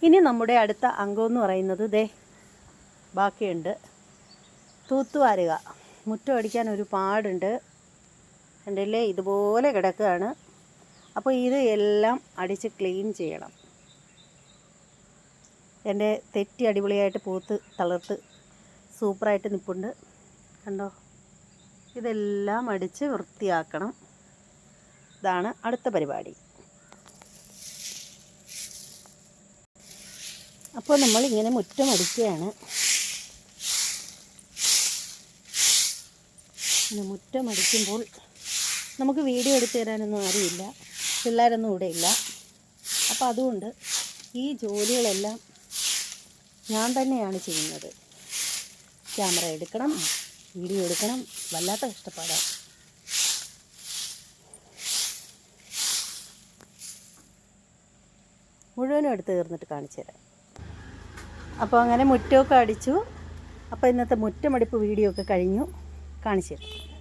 ഇനി നമ്മുടെ അടുത്ത അംഗം എന്ന് പറയുന്നത് ദേ ബാക്കിയുണ്ട്, തൂത്തുവാരുക. മുറ്റം അടിക്കാൻ ഒരു പാടുണ്ട്, എൻ്റെ ഇതുപോലെ കിടക്കുകയാണ്. അപ്പോൾ ഇത് എല്ലാം അടിച്ച് ക്ലീൻ ചെയ്യണം. എൻ്റെ തെറ്റി അടിപൊളിയായിട്ട് പൂത്ത് തളിർത്ത് സൂപ്പറായിട്ട് നിൽപ്പുണ്ട്, കണ്ടോ. ഇതെല്ലാം അടിച്ച് വൃത്തിയാക്കണം. ഇതാണ് അടുത്ത പരിപാടി. അപ്പോൾ നമ്മളിങ്ങനെ മുറ്റം അടിക്കുകയാണ്. ഇങ്ങനെ മുറ്റം അടിക്കുമ്പോൾ നമുക്ക് വീഡിയോ എടുത്തു തരാനൊന്നും ആരുമില്ല, പിള്ളേരൊന്നും ഇവിടെ ഇല്ല. അപ്പോൾ അതുകൊണ്ട് ഈ ജോലികളെല്ലാം ഞാൻ തന്നെയാണ് ചെയ്യുന്നത്. ക്യാമറ എടുക്കണം, വീഡിയോ എടുക്കണം, വല്ലാത്ത കഷ്ടപ്പാടാണ്. മുഴുവനും എടുത്ത് തീർന്നിട്ട് കാണിച്ചു തരാം. അപ്പോൾ അങ്ങനെ മുറ്റമൊക്കെ അടിച്ചു. അപ്പോൾ ഇന്നത്തെ മുറ്റമടിപ്പ് വീഡിയോ ഒക്കെ കഴിഞ്ഞു, കാണിച്ചു തരാം.